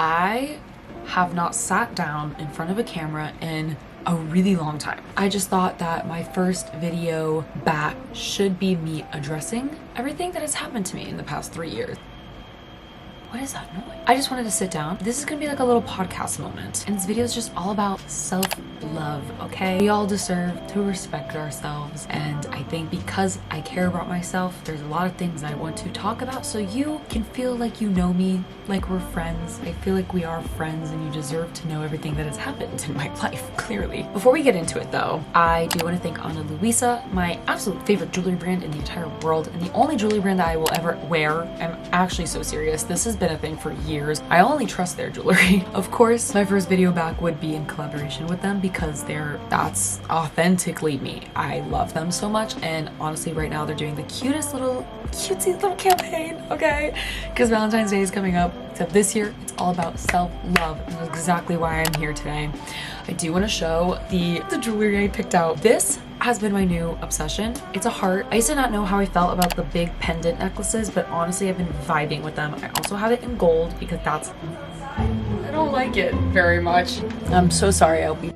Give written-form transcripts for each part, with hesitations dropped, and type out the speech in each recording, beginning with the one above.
I have not sat down in front of a camera in a really long time. I just thought that my first video back should be me addressing everything that has happened to me in the past 3 years. What is that noise? I just wanted to sit down. This is gonna be like a little podcast moment. And this video is just all about self-love, okay? We all deserve to respect ourselves. And I think because I care about myself, there's a lot of things I want to talk about so you can feel like you know me, like we're friends. I feel like we are friends and you deserve to know everything that has happened in my life, clearly. Before we get into it though, I do want to thank Ana Luisa, my absolute favorite jewelry brand in the entire world and the only jewelry brand that I will ever wear. I'm actually so serious. This has been a thing for years. I only trust their jewelry. Of course, my first video back would be in collaboration with them because that's authentically me. I love them so much, and honestly right now they're doing the cutesy little campaign, okay? Because Valentine's Day is coming up, except this year it's all about self-love, and that's exactly why I'm here today. I do want to show the jewelry I picked out. This has been my new obsession. It's a heart. I used to not know how I felt about the big pendant necklaces, but honestly I've been vibing with them. I also have it in gold because I don't like it very much. I'm so sorry. I'll be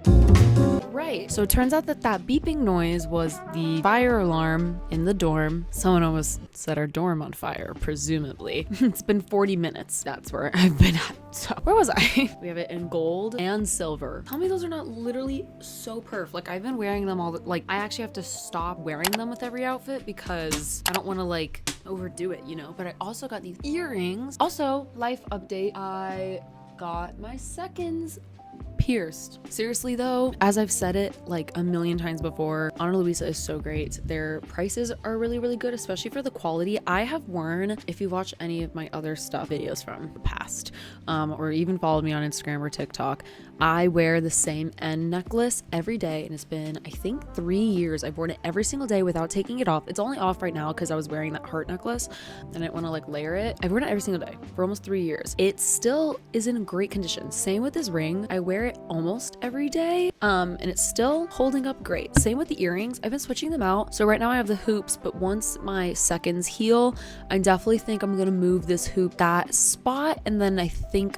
right. So it turns out that beeping noise was the fire alarm in the dorm. Someone almost set our dorm on fire, presumably. It's been 40 minutes. That's where I've been at. So where was I? We have it in gold and silver. Tell me those are not literally so perf. Like I've been wearing them I actually have to stop wearing them with every outfit because I don't want to overdo it, you know? But I also got these earrings. Also, life update. I got my seconds pierced. Seriously though, as I've said it like a million times before, Ana Luisa is so great. Their prices are really, really good, especially for the quality. I have worn, if you watch any of my other stuff videos from the past, or even followed me on Instagram or TikTok, I wear the same end necklace every day, and it's been, I think, 3 years. I've worn it every single day without taking it off. It's only off right now because I was wearing that heart necklace and I didn't want to layer it. I've worn it every single day for almost 3 years. It still is in great condition. Same with this ring. I wear it almost every day, and it's still holding up great. Same with the earrings. I've been switching them out. So right now I have the hoops, but once my seconds heal, I definitely think I'm gonna move this hoop that spot, and then I think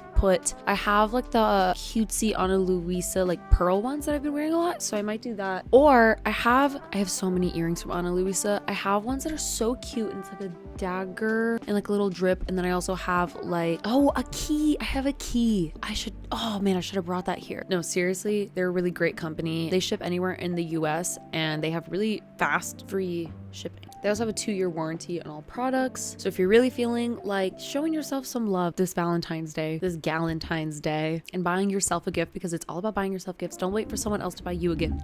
I have the cutesy Ana Luisa pearl ones that I've been wearing a lot, so I might do that. Or I have so many earrings from Ana Luisa. I have ones that are so cute, and it's like a dagger and a little drip, and then I also have a key. I have a key. I should have brought that here. No, seriously, they're a really great company. They ship anywhere in the US and they have really fast free shipping. They also have a 2-year warranty on all products. So if you're really feeling like showing yourself some love this Valentine's Day, this Galentine's Day, and buying yourself a gift, because it's all about buying yourself gifts. Don't wait for someone else to buy you a gift.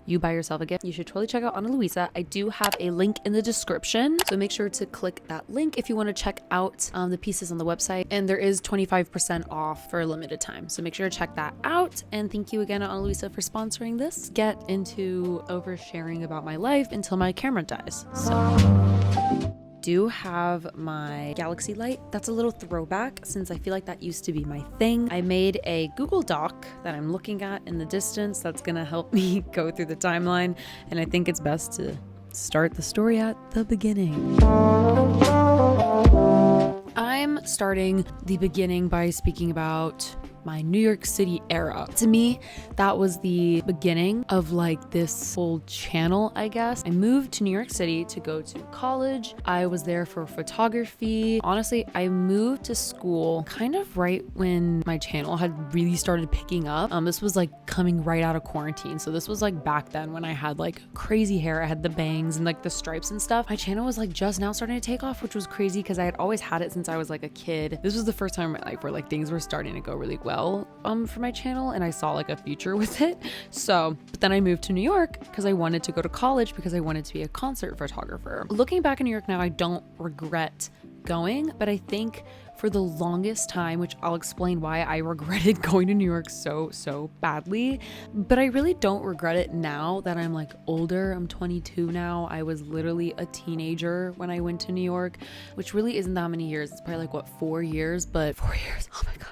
You buy yourself a gift. You should totally check out Ana Luisa. I do have a link in the description, so make sure to click that link if you want to check out the pieces on the website. And there is 25% off for a limited time, so make sure to check that out. And thank you again, Ana Luisa, for sponsoring this. Get into oversharing about my life until my camera dies. So do have my galaxy light. That's a little throwback since I feel like that used to be my thing. I made a Google Doc that I'm looking at in the distance that's gonna help me go through the timeline, and I think it's best to start the story at the beginning. I'm starting the beginning by speaking about my New York City era. To me, that was the beginning of this whole channel, I guess. I moved to New York City to go to college. I was there for photography. Honestly, I moved to school kind of right when my channel had really started picking up. This was coming right out of quarantine. So this was back then when I had crazy hair. I had the bangs and the stripes and stuff. My channel was just now starting to take off, which was crazy because I had always had it since I was a kid. This was the first time in my life where things were starting to go really well for my channel, and I saw a future with it. So but then I moved to New York because I wanted to go to college because I wanted to be a concert photographer. Looking back in New York now, I don't regret going, but I think for the longest time, which I'll explain why I regretted going to New York so badly, but I really don't regret it now that I'm older. I'm 22 now. I was literally a teenager when I went to New York, which really isn't that many years. It's probably 4 years, but 4 years, oh my God.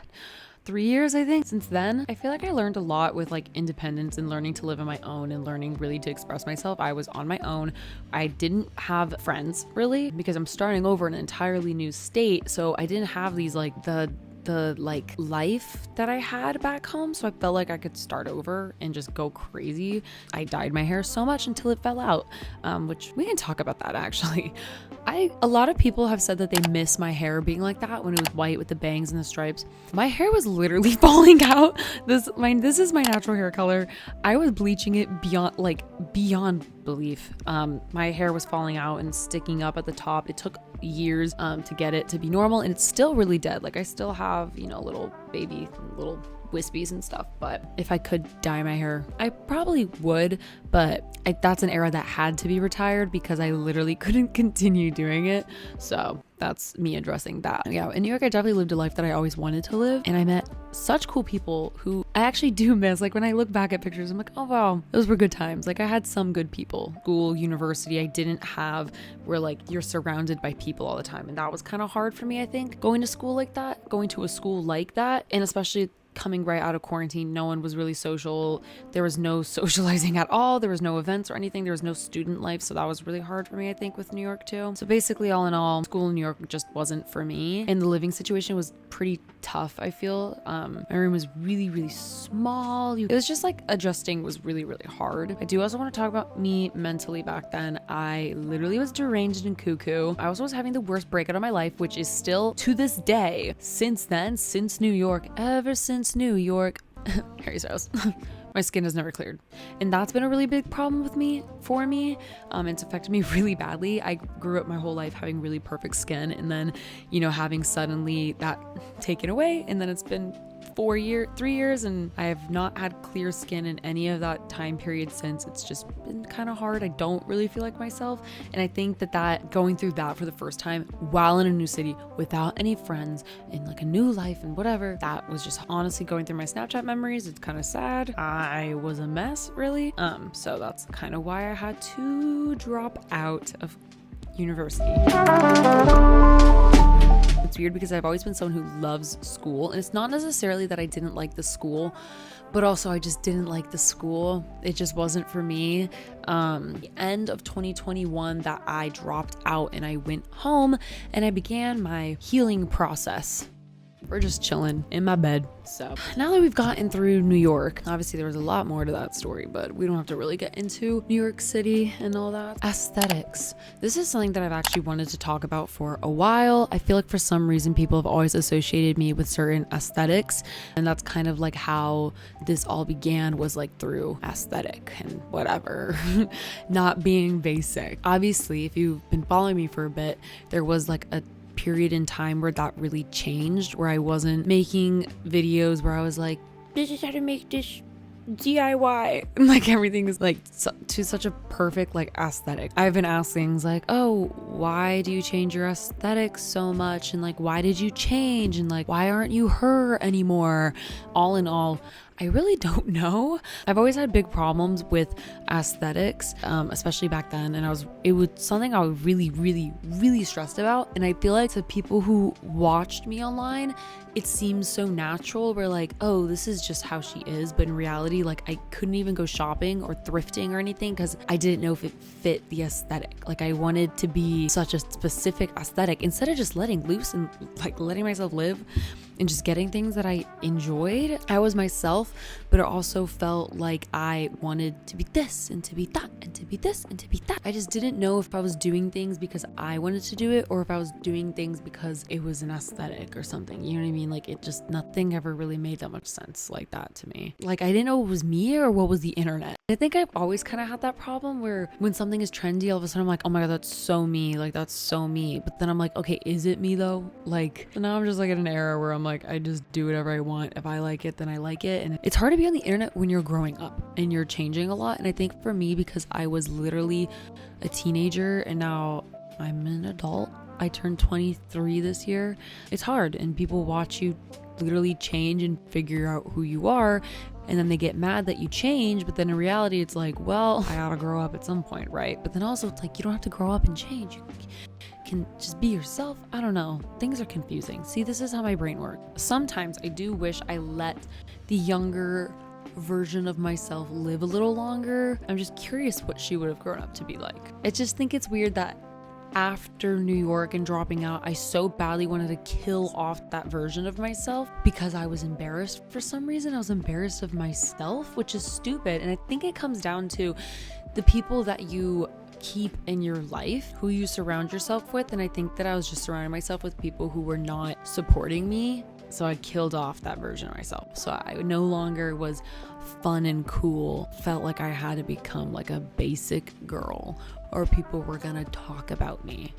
3 years, I think. Since then, I feel like I learned a lot with independence and learning to live on my own and learning really to express myself. I was on my own. I didn't have friends really because I'm starting over in an entirely new state. So I didn't have these the the like life that I had back home. So I felt like I could start over and just go crazy. I dyed my hair so much until it fell out, which we can talk about that actually. A lot of people have said that they miss my hair being like that when it was white with the bangs and the stripes. My hair was literally falling out. This is my natural hair color. I was bleaching it beyond belief. My hair was falling out and sticking up at the top. It took years to get it to be normal, and it's still really dead. Like I still have, little baby little wispies and stuff, but if I could dye my hair, I probably would, but that's an era that had to be retired because I literally couldn't continue doing it. So that's me addressing that. Yeah, in New York, I definitely lived a life that I always wanted to live, and I met such cool people who I actually do miss. Like when I look back at pictures, I'm like, oh wow, those were good times. Like I had some good people. School, university, I didn't have where like you're surrounded by people all the time, and that was kind of hard for me. I think going to school like that, going to a school like that, and especially coming right out of quarantine, no one was really social. There was no socializing at all. There was no events or anything. There was no student life. So that was really hard for me, I think, with New York too. So basically, all in all, school in New York just wasn't for me. And the living situation was pretty tough, I feel. My room was really, really small. It was just like adjusting was really, really hard. I do also want to talk about me mentally back then. I literally was deranged and cuckoo. I also was having the worst breakup of my life, which is still to this day. Since then, since New York, ever since New York, Harry Styles. My skin has never cleared, and that's been a really big problem for me. It's affected me really badly. I grew up my whole life having really perfect skin, and then having suddenly that taken away, and then it's been 3 years, and I have not had clear skin in any of that time period since. It's just been kind of hard. I don't really feel like myself, and I think that going through that for the first time while in a new city without any friends in like a new life and whatever, that was just honestly going through my Snapchat memories. It's kind of sad. I was a mess, really. So that's kind of why I had to drop out of university. It's weird because I've always been someone who loves school, and it's not necessarily that I didn't like the school, but also I just didn't like the school. It just wasn't for me. The end of 2021 that I dropped out and I went home and I began my healing process. We're just chilling in my bed. So now that we've gotten through New York, obviously there was a lot more to that story, but we don't have to really get into New York City and all that. Aesthetics. This is something that I've actually wanted to talk about for a while. I feel like for some reason people have always associated me with certain aesthetics, and that's kind of like how this all began, was like through aesthetic and whatever. Not being basic. Obviously, if you've been following me for a bit, there was like a period in time where that really changed, where I wasn't making videos where I was like, this is how to make this DIY, and like everything is like to such a perfect like aesthetic. I've been asked things like, oh, why do you change your aesthetic so much, and like why did you change, and like why aren't you her anymore? All in all, I really don't know. I've always had big problems with aesthetics, especially back then, and it was something I was really, really, really stressed about. And I feel like to people who watched me online, it seems so natural. We're like, oh, this is just how she is. But in reality, like I couldn't even go shopping or thrifting or anything because I didn't know if it fit the aesthetic. Like I wanted to be such a specific aesthetic instead of just letting loose and like letting myself live and just getting things that I enjoyed. I was myself, but it also felt like I wanted to be this and to be that and to be this and to be that. I just didn't know if I was doing things because I wanted to do it or if I was doing things because it was an aesthetic or something. You know what I mean? Like it just, nothing ever really made that much sense like that to me. Like I didn't know it was me or what was the internet. I think I've always kind of had that problem where when something is trendy, all of a sudden I'm like, oh my God, that's so me. Like that's so me. But then I'm like, okay, is it me though? Like, so now I'm just like in an era where I'm like, I just do whatever I want. If I like it, then I like it. And it's hard to be on the internet when you're growing up and you're changing a lot. And I think for me, because I was literally a teenager and now I'm an adult, I turned 23 this year. It's hard, and people watch you literally change and figure out who you are, and then they get mad that you change. But then in reality, it's like, well, I gotta grow up at some point, right? But then also it's like, you don't have to grow up and change. You can just be yourself. I don't know. Things are confusing. See, this is how my brain works. Sometimes I do wish I let the younger version of myself live a little longer. I'm just curious what she would have grown up to be like. I just think it's weird that after New York and dropping out, I so badly wanted to kill off that version of myself because I was embarrassed for some reason. I was embarrassed of myself, which is stupid. And I think it comes down to the people that you keep in your life, who you surround yourself with. And I think that I was just surrounding myself with people who were not supporting me. So I killed off that version of myself. So I no longer was fun and cool. Felt like I had to become like a basic girl, or people were gonna talk about me.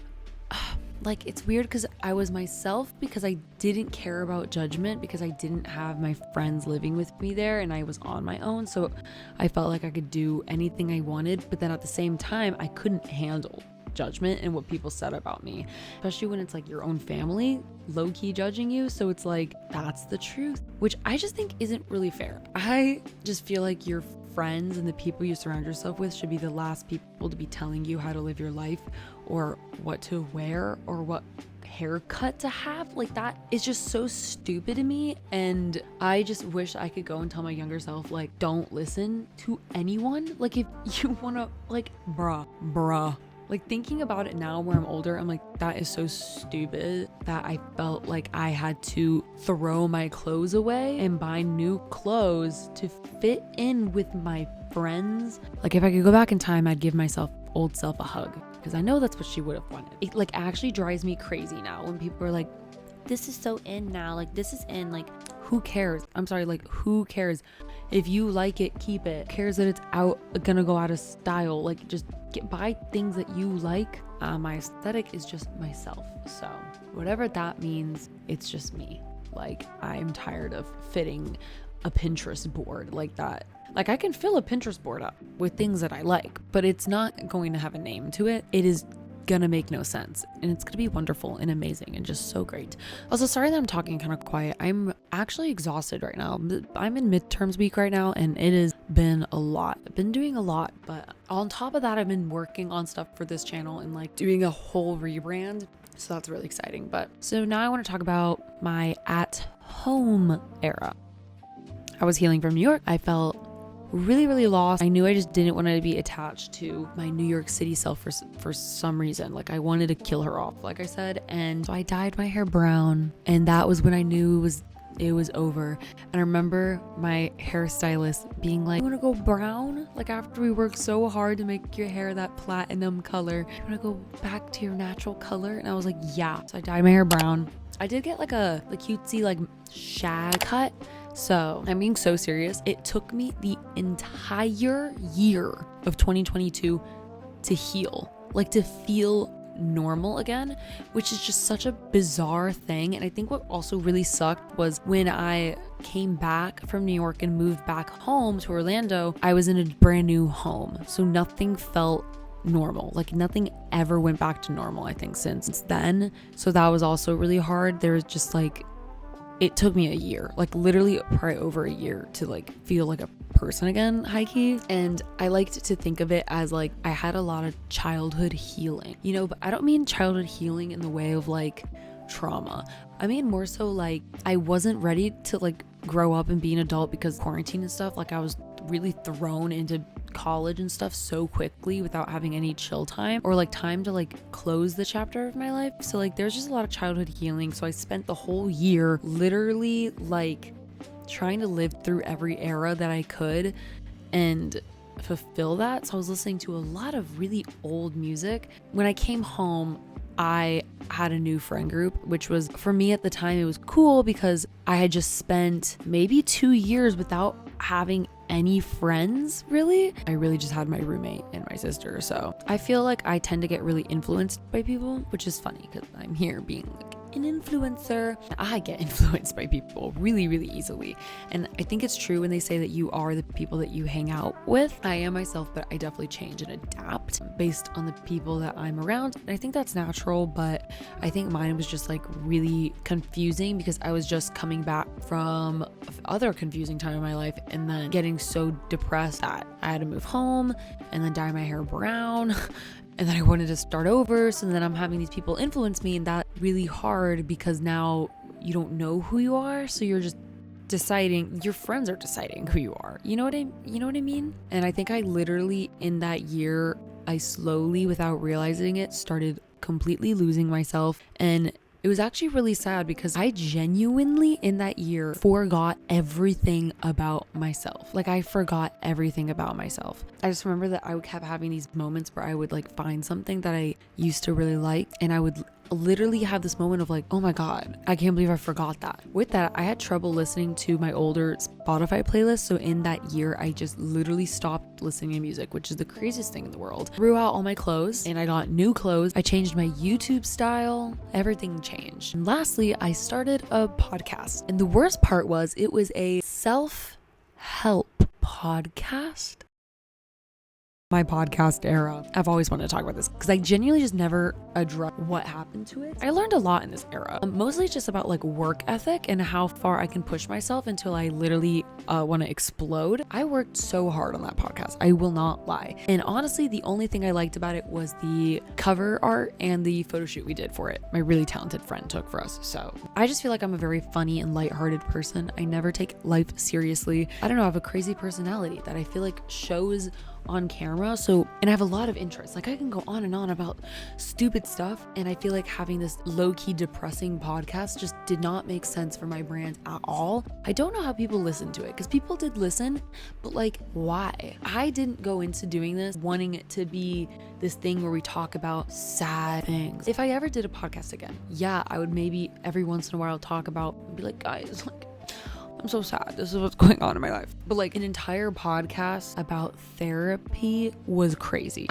Like, it's weird because I was myself because I didn't care about judgment, because I didn't have my friends living with me there and I was on my own. So I felt like I could do anything I wanted, but then at the same time, I couldn't handle judgment and what people said about me, especially when it's like your own family low-key judging you. So it's like, that's the truth, which I just think isn't really fair. I just feel like your friends and the people you surround yourself with should be the last people to be telling you how to live your life, or what to wear, or what haircut to have. Like, that is just so stupid to me. And I just wish I could go and tell my younger self, like, don't listen to anyone. Like, if you want to, like, bruh. Like, thinking about it now where I'm older, I'm like, that is so stupid that I felt like I had to throw my clothes away and buy new clothes to fit in with my friends. Like, if I could go back in time, I'd give myself old self a hug, because I know that's what she would have wanted. It like actually drives me crazy now when people are like, this is so in now, like this is in, like who cares? I'm sorry, like who cares? If you like it, keep it. Who cares that it's gonna go out of style? Like, just buy things that you like. My aesthetic is just myself, so whatever that means, it's just me. Like, I'm tired of fitting a Pinterest board like that. Like, I can fill a Pinterest board up with things that I like, but it's not going to have a name to it. It is gonna make no sense, and it's gonna be wonderful and amazing and just so great. Also, sorry that I'm talking kind of quiet. I'm actually exhausted right now. I'm in midterms week right now, and it has been a lot. I've been doing a lot, but on top of that, I've been working on stuff for this channel and like doing a whole rebrand. So that's really exciting. But so now I want to talk about my at home era. I was healing from New York. I felt really lost. I knew I just didn't want to be attached to my New York City self for some reason. Like, I wanted to kill her off, like I said. And so I dyed my hair brown, and that was when I knew it was over. And I remember my hairstylist being like, you want to go brown? Like, after we worked so hard to make your hair that platinum color, you want to go back to your natural color? And I was like, yeah. So I dyed my hair brown. I did get like a cutesy like shag cut. So I'm being so serious. It took me the entire year of 2022 to heal, like to feel normal again, which is just such a bizarre thing. And I think what also really sucked was when I came back from New York and moved back home to Orlando, I was in a brand new home. So nothing felt normal. Like, nothing ever went back to normal, I think, since then. So that was also really hard. There was just like, it took me a year, like literally probably over a year, to like feel like a person again, high key. And I liked to think of it as like I had a lot of childhood healing, you know, but I don't mean childhood healing in the way of like trauma. I mean more so like I wasn't ready to like grow up and be an adult because quarantine and stuff. Like, I was really thrown into college and stuff so quickly without having any chill time or like time to like close the chapter of my life. So like there's just a lot of childhood healing. So I spent the whole year literally like trying to live through every era that I could and fulfill that. So I was listening to a lot of really old music. When I came home, I had a new friend group, which was, for me at the time, it was cool because I had just spent maybe 2 years without having any friends, really. I really just had my roommate and my sister. So I feel like I tend to get really influenced by people, which is funny because I'm here being like an influencer. I get influenced by people really easily. And I think it's true when they say that you are the people that you hang out with. I am myself, but I definitely change and adapt based on the people that I'm around. And I think that's natural, but I think mine was just like really confusing because I was just coming back from other confusing time in my life and then getting so depressed that I had to move home and then dye my hair brown. And then I wanted to start over. So then I'm having these people influence me, and that's really hard because now you don't know who you are. So you're just deciding, your friends are deciding who you are. You know what I mean? And I think I literally in that year, I slowly, without realizing it, started completely losing myself. And it was actually really sad because I genuinely in that year forgot everything about myself. Like I forgot everything about myself. I just remember that I kept having these moments where I would like find something that I used to really like, and I would literally have this moment of like, oh my God, I can't believe I forgot that. With that, I had trouble listening to my older Spotify playlist. So in that year, I just literally stopped listening to music, which is the craziest thing in the world. Threw out all my clothes and I got new clothes. I changed my YouTube style. Everything changed. And lastly, I started a podcast. And the worst part was it was a self-help podcast. My podcast era. I've always wanted to talk about this because I genuinely just never addressed what happened to it. I learned a lot in this era. Mostly just about like work ethic and how far I can push myself until I literally want to explode. I worked so hard on that podcast. I will not lie. And honestly, the only thing I liked about it was the cover art and the photo shoot we did for it. My really talented friend took for us. So I just feel like I'm a very funny and lighthearted person. I never take life seriously. I don't know. I have a crazy personality that I feel like shows on camera. So, and I have a lot of interests. Like I can go on and on about stupid stuff. And I feel like having this low-key depressing podcast just did not make sense for my brand at all. I don't know how people listen to it because people did listen, but like, why? I didn't go into doing this wanting it to be this thing where we talk about sad things. If I ever did a podcast again, yeah, I would maybe every once in a while talk about, be like, guys, like, I'm so sad. This is what's going on in my life. But like an entire podcast about therapy was crazy.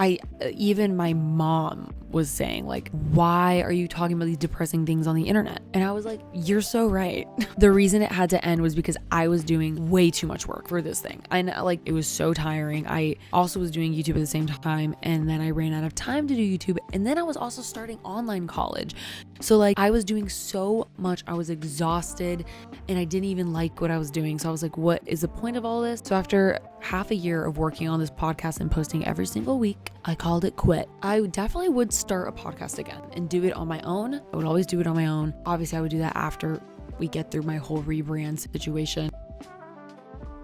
Even my mom was saying like, why are you talking about these depressing things on the internet? And I was like, you're so right. The reason it had to end was because I was doing way too much work for this thing. And like, it was so tiring. I also was doing YouTube at the same time. And then I ran out of time to do YouTube. And then I was also starting online college. So like I was doing so much. I was exhausted and I didn't even like what I was doing. So I was like, what is the point of all this? So after half a year of working on this podcast and posting every single week, I called it quit. I definitely would start a podcast again and do it on my own. I would always do it on my own. Obviously, I would do that after we get through my whole rebrand situation.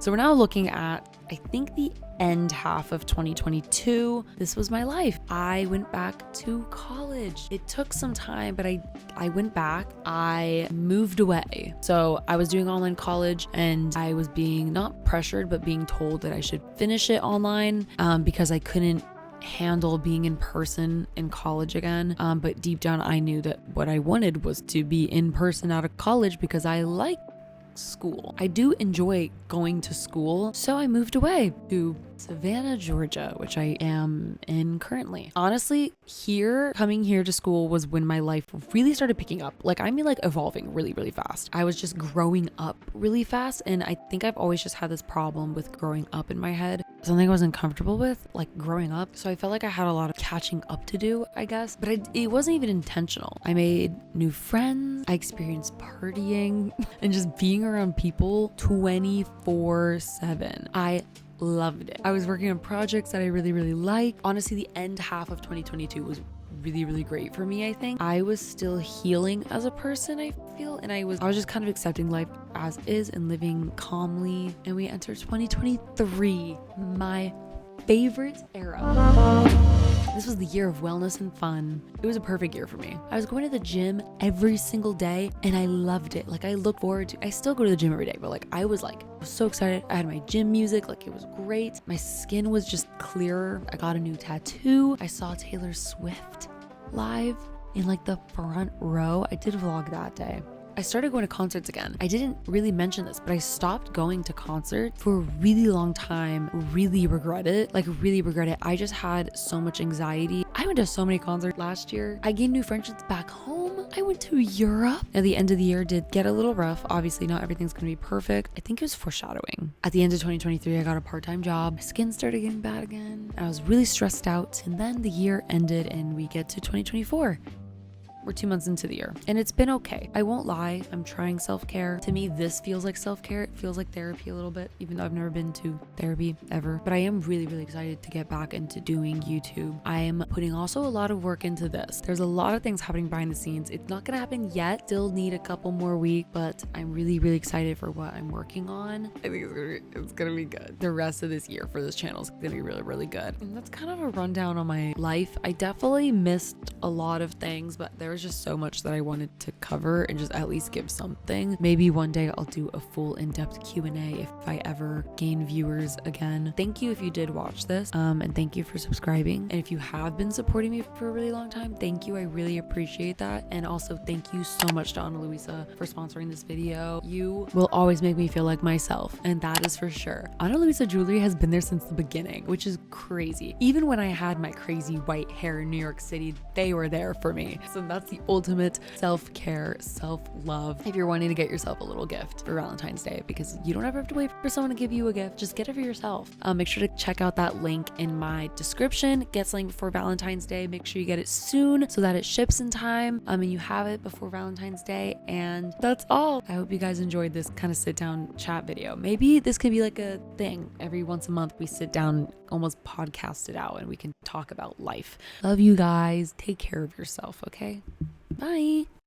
So we're now looking at, I think, the end half of 2022. This was my life. I went back to college. It took some time, but I went back. I moved away. So I was doing online college and I was being not pressured, but being told that I should finish it online because I couldn't handle being in person in college again. But deep down, I knew that what I wanted was to be in person out of college because I like school. I do enjoy going to school, so I moved away to Savannah, Georgia, which I am in currently. Honestly, coming here to school was when my life really started picking up. Like, I mean, like evolving really, really fast. I was just growing up really fast, and I think I've always just had this problem with growing up in my head. Something I wasn't comfortable with, like growing up. So I felt like I had a lot of catching up to do, I guess. But it wasn't even intentional. I made new friends. I experienced partying and just being around people 24/7. I loved it. I was working on projects that I really, really liked. Honestly, the end half of 2022 was really, really great for me. I think I was still healing as a person, I feel, and I was just kind of accepting life as is and living calmly. And we entered 2023, my favorite era. This was the year of wellness and fun. It was a perfect year for me. I was going to the gym every single day and I loved it. Like, I look forward to, I still go to the gym every day, but like, I was so excited. I had my gym music, like it was great. My skin was just clearer. I got a new tattoo. I saw Taylor Swift live in like the front row. I did a vlog that day. I started going to concerts again. I didn't really mention this, but I stopped going to concerts for a really long time. Really regret it. I just had so much anxiety. I went to so many concerts last year. I gained new friendships back home. I went to Europe. At the end of the year did get a little rough. Obviously, not everything's gonna be perfect. I think it was foreshadowing. At the end of 2023, I got a part-time job. My skin started getting bad again. I was really stressed out. And then the year ended and we get to 2024. We're 2 months into the year and it's been okay. I won't lie. I'm trying self-care. To me, this feels like self-care. It feels like therapy a little bit, even though I've never been to therapy ever. But I am really, really excited to get back into doing YouTube. I am putting also a lot of work into this. There's a lot of things happening behind the scenes. It's not gonna happen yet. Still need a couple more weeks, but I'm really, really excited for what I'm working on. I think it's gonna be good. The rest of this year for this channel is gonna be really, really good. And that's kind of a rundown on my life. I definitely missed a lot of things, but there was just so much that I wanted to cover and just at least give something. Maybe one day I'll do a full in-depth Q&A if I ever gain viewers again. Thank you if you did watch this, and thank you for subscribing. And if you have been supporting me for a really long time, thank you. I really appreciate that. And also thank you so much to Ana Luisa for sponsoring this video. You will always make me feel like myself, and that is for sure. Ana Luisa Jewelry has been there since the beginning, which is crazy. Even when I had my crazy white hair in New York City, they were there for me. So that's the ultimate self-care, self-love. If you're wanting to get yourself a little gift for Valentine's Day, because you don't ever have to wait for someone to give you a gift, just get it for yourself. Make sure to check out that link in my description. Get something before Valentine's Day. Make sure you get it soon so that it ships in time, and you have it before Valentine's Day. And that's all. I hope you guys enjoyed this kind of sit down chat video. Maybe this could be like a thing. Every once a month we sit down, almost podcast it out, and we can talk about life. Love you guys. Take care of yourself, okay? Bye.